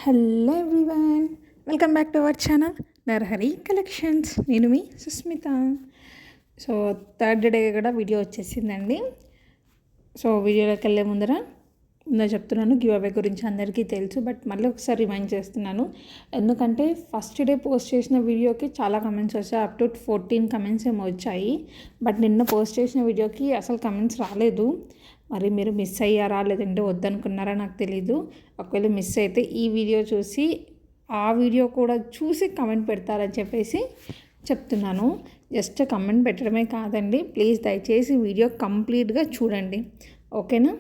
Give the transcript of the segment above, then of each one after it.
Hello everyone, welcome back to our channel Narahari collections. నేను మీ Susmitha. So third day కూడా video వచ్చేసిందండి. So వీడియోలోకి వెళ్ళే ముందర చెప్తున్నాను, గివ్ అవే గురించి అందరికీ తెలుసు, బట్ మళ్ళీ ఒకసారి రిమైండ్ చేస్తున్నాను. ఎందుకంటే ఫస్ట్ డే పోస్ట్ చేసిన వీడియోకి చాలా కమెంట్స్ వచ్చాయి. అప్ టు 14 కమెంట్స్ ఏమో వచ్చాయి. బట్ నిన్న పోస్ట్ చేసిన వీడియోకి అసలు కమెంట్స్ రాలేదు. మరి మీరు మిస్ అయ్యారా లేదంటే వద్దనుకున్నారా నాకు తెలీదు. ఒకవేళ మిస్ అయితే ఈ వీడియో చూసి ఆ వీడియో కూడా చూసి కమెంట్ పెడతారని చెప్పేసి చెప్తున్నాను. జస్ట్ కమెంట్ పెట్టడమే కాదండి, ప్లీజ్ దయచేసి వీడియో కంప్లీట్గా చూడండి, ఓకేనా?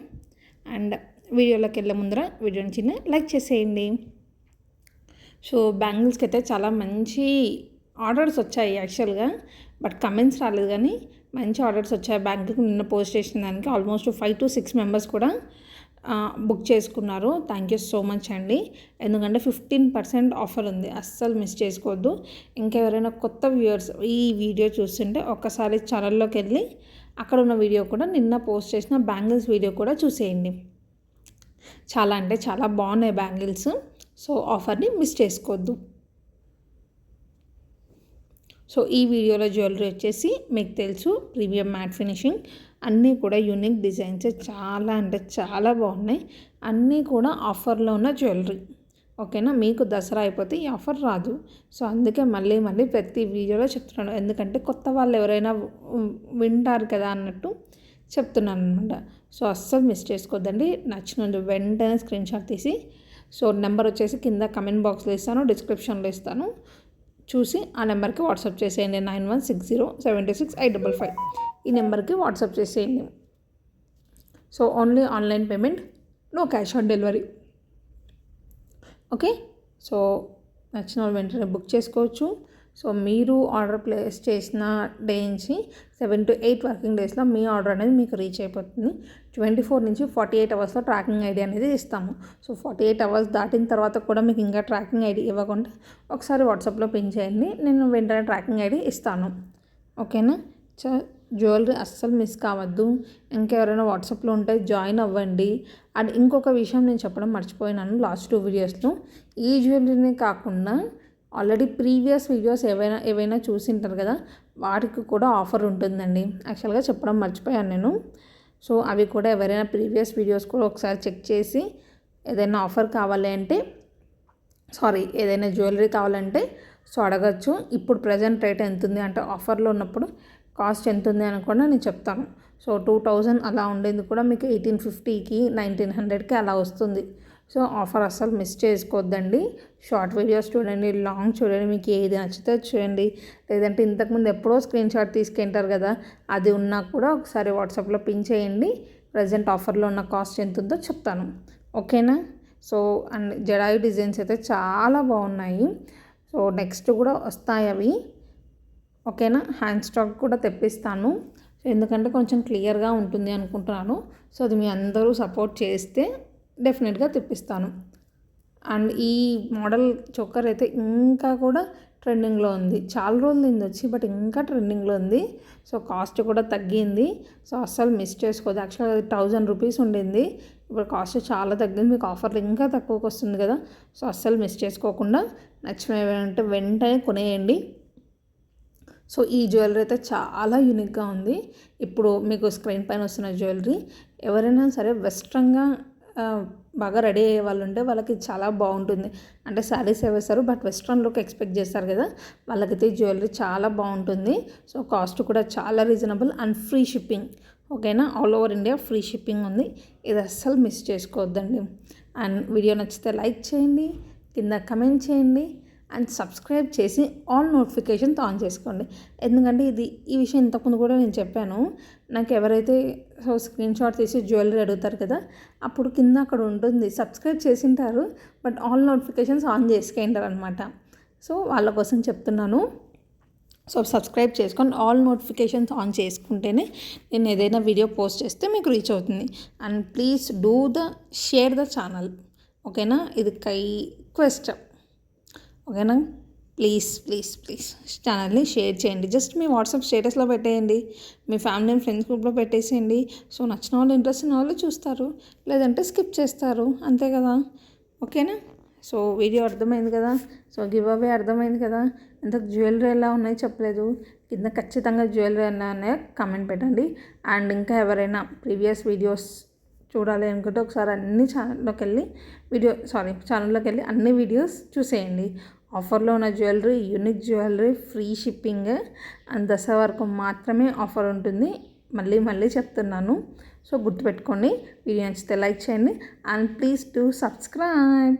అండ్ వీడియోలోకి వెళ్ళే ముందర వీడియోని చిన్న లైక్ చేసేయండి. సో బ్యాంగిల్స్కి అయితే చాలా మంచి ఆర్డర్స్ వచ్చాయి యాక్చువల్గా, బట్ కమెంట్స్ రాలేదు. కానీ మంచి ఆర్డర్స్ వచ్చాయి బ్యాంగిల్కి. నిన్న పోస్ట్ చేసిన దానికి ఆల్మోస్ట్ 5 to 6 మెంబర్స్ కూడా బుక్ చేసుకున్నారు. థ్యాంక్ యూ సో మచ్ అండి. ఎందుకంటే 15% ఆఫర్ ఉంది, అస్సలు మిస్ చేసుకోవద్దు. ఇంకెవరైనా కొత్త వ్యూవర్స్ ఈ వీడియో చూస్తుంటే ఒక్కసారి ఛానల్లోకి వెళ్ళి అక్కడ ఉన్న వీడియో కూడా నిన్న పోస్ట్ చేసిన బ్యాంగిల్స్ వీడియో కూడా చూసేయండి. చాలా అంటే చాలా బాగున్నాయి బ్యాంగిల్స్. సో ఆఫర్ని మిస్ చేసుకోవద్దు. సో ఈ వీడియోలో జ్యువెలరీ వచ్చేసి మీకు తెలుసు, ప్రీమియం మ్యాట్ ఫినిషింగ్, అన్నీ కూడా యూనిక్ డిజైన్స్, చాలా అంటే చాలా బాగున్నాయి. అన్నీ కూడా ఆఫర్లో ఉన్న జ్యువెలరీ, ఓకేనా? మీకు దసరా అయిపోతే ఈ ఆఫర్ రాదు. సో అందుకే మళ్ళీ ప్రతి వీడియోలో చెప్తున్నాను, ఎందుకంటే కొత్త వాళ్ళు ఎవరైనా వింటారు కదా అన్నట్టు చెప్తున్నాను అనమాట. సో అస్సలు మిస్ చేసుకోవద్దండి. నచ్చిన వెంటనే స్క్రీన్ షాట్ తీసి, సో నెంబర్ వచ్చేసి కింద కమెంట్ బాక్స్లో ఇస్తాను, డిస్క్రిప్షన్లో ఇస్తాను, చూసి ఆ నెంబర్కి వాట్సాప్ చేసేయండి. 9160768555 ఈ నెంబర్కి వాట్సాప్ చేసేయండి. So only online payment, no cash on delivery, okay? So నచ్చిన వాళ్ళు వెంటనే బుక్ చేసుకోవచ్చు. సో మీరు ఆర్డర్ ప్లేస్ చేసిన డే నుంచి 7 to 8 వర్కింగ్ డేస్లో మీ ఆర్డర్ అనేది మీకు రీచ్ అయిపోతుంది. 24 నుంచి 48 అవర్స్లో ట్రాకింగ్ ఐడి అనేది ఇస్తాము. సో 48 అవర్స్ దాటిన తర్వాత కూడా మీకు ఇంకా ట్రాకింగ్ ఐడి ఇవ్వకుండా ఒకసారి వాట్సాప్లో పిన్ చేయండి, నేను వెంటనే ట్రాకింగ్ ఐడి ఇస్తాను, ఓకేనా? జ్యువెలరీ అస్సలు మిస్ కావద్దు. ఇంకెవరైనా వాట్సాప్లో ఉంటే జాయిన్ అవ్వండి. అండ్ ఇంకొక విషయం నేను చెప్పడం మర్చిపోయినాను లాస్ట్ 2 వీడియోస్లో, ఈ జ్యువెలరీని కాకుండా ఆల్రెడీ ప్రీవియస్ వీడియోస్ ఏవైనా చూసింటారు కదా, వాటికి కూడా ఆఫర్ ఉంటుందండి. యాక్చువల్గా చెప్పడం మర్చిపోయాను నేను. సో అవి కూడా ఎవరైనా ప్రీవియస్ వీడియోస్ కూడా ఒకసారి చెక్ చేసి ఏదైనా ఆఫర్ కావాలి అంటే, ఏదైనా జ్యువెలరీ కావాలంటే సో అడగచ్చు. ఇప్పుడు ప్రజెంట్ రేట్ ఎంత ఉంది అంటే ఆఫర్లో ఉన్నప్పుడు కాస్ట్ ఎంత ఉంది అని కూడా నేను చెప్తాను. సో 2000 అలా ఉండేది కూడా మీకు 1850కి 1900కి అలా వస్తుంది. సో ఆఫర్ అస్సలు మిస్ చేసుకోవద్దండి. షార్ట్ వీడియోస్ చూడండి, లాంగ్ చూడండి, మీకు ఏది నచ్చితే చూడండి. లేదంటే ఇంతకుముందు ఎప్పుడో స్క్రీన్ షాట్ తీసుకుంటారు కదా, అది ఉన్నా కూడా ఒకసారి వాట్సాప్లో పిన్ చేయండి. ప్రజెంట్ ఆఫర్లో ఉన్న కాస్ట్ ఎంత ఉందో చెప్తాను, ఓకేనా? సో అండ్ జడాయి డిజైన్స్ అయితే చాలా బాగున్నాయి. సో నెక్స్ట్ కూడా వస్తాయి అవి, ఓకేనా? హ్యాండ్ స్టాక్ కూడా తెప్పిస్తాను, ఎందుకంటే కొంచెం క్లియర్గా ఉంటుంది అనుకుంటున్నాను. సో అది మీ అందరూ సపోర్ట్ చేస్తే డెఫినెట్గా తెప్పిస్తాను. అండ్ ఈ మోడల్ చోకర్ అయితే ఇంకా కూడా ట్రెండింగ్లో ఉంది. చాలా రోజులు వచ్చి, బట్ ఇంకా ట్రెండింగ్లో ఉంది. సో కాస్ట్ కూడా తగ్గింది. సో అస్సలు మిస్ చేసుకోదు. యాక్చువల్గా 1000 రూపీస్ ఉండింది, ఇప్పుడు కాస్ట్ చాలా తగ్గింది. మీకు ఆఫర్లు ఇంకా తక్కువకి వస్తుంది కదా. సో అస్సలు మిస్ చేసుకోకుండా నచ్చినవి అంటే వెంటనే కొనేయండి. సో ఈ జ్యువెలరీ అయితే చాలా యూనిక్గా ఉంది. ఇప్పుడు మీకు స్క్రీన్ పైన వస్తున్న జ్యువెలరీ ఎవరైనా సరే వెస్ట్రన్గా బాగా రెడీ అయ్యే వాళ్ళు ఉంటే వాళ్ళకి చాలా బాగుంటుంది. అంటే శారీస్ వేస్తారు, బట్ వెస్ట్రన్ లుక్ ఎక్స్పెక్ట్ చేస్తారు కదా, వాళ్ళకైతే జ్యువెలరీ చాలా బాగుంటుంది. సో కాస్ట్ కూడా చాలా రీజనబుల్ అండ్ ఫ్రీ షిప్పింగ్, ఓకేనా? All over India free shipping ఉంది. ఇది అస్సలు మిస్ చేసుకోవద్దండి. అండ్ వీడియో నచ్చితే లైక్ చేయండి, కింద కమెంట్ చేయండి, అండ్ సబ్స్క్రైబ్ చేసి ఆల్ నోటిఫికేషన్స్ ఆన్ చేసుకోండి. ఎందుకంటే ఈ విషయం ఇంతకుముందు కూడా నేను చెప్పాను. నాకు ఎవరైతే స్క్రీన్ షాట్ తీసి జ్యువెలరీ అడుగుతారు కదా, అప్పుడు కింద అక్కడ ఉంటుంది, సబ్స్క్రైబ్ చేసింటారు బట్ ఆల్ నోటిఫికేషన్స్ ఆన్ చేసుకుంటారు అనమాట. సో వాళ్ళ కోసం చెప్తున్నాను. సో సబ్స్క్రైబ్ చేసుకొని ఆల్ నోటిఫికేషన్స్ ఆన్ చేసుకుంటేనే నేను ఏదైనా వీడియో పోస్ట్ చేస్తే మీకు రీచ్ అవుతుంది. And please share the channel, ఓకేనా? ఇది రిక్వెస్ట్, ఓకేనా? ప్లీజ్ ఛానల్ని షేర్ చేయండి. జస్ట్ మీ వాట్సాప్ స్టేటస్లో పెట్టేయండి, మీ ఫ్యామిలీ అండ్ ఫ్రెండ్స్ గ్రూప్లో పెట్టేసేయండి. సో నచ్చిన వాళ్ళు, ఇంట్రెస్ట్ ఉన్న వాళ్ళు చూస్తారు, లేదంటే స్కిప్ చేస్తారు, అంతే కదా, ఓకేనా? సో వీడియో అర్థమైంది కదా, సో గివ్ అవే అర్థమైంది కదా. ఇంతకు జ్యువెలరీ ఎలా ఉన్నాయో చెప్పలేదు, కింద ఖచ్చితంగా జ్యువెలరీ ఎలా ఉన్నాయో కామెంట్ పెట్టండి. అండ్ ఇంకా ఎవరైనా ప్రీవియస్ వీడియోస్ చూడాలి అనుకుంటే ఒకసారి ఛానల్లోకి వెళ్ళి అన్ని వీడియోస్ చూసేయండి. ఆఫర్లో ఉన్న jewellery, unique jewellery, free shipping and Dasara వరకు మాత్రమే ఆఫర్ ఉంటుంది. మళ్ళీ చెప్తున్నాను. సో గుర్తుపెట్టుకోండి. వీడియో నచ్చితే లైక్ చేయండి అండ్ ప్లీజ్ డూ సబ్స్క్రైబ్.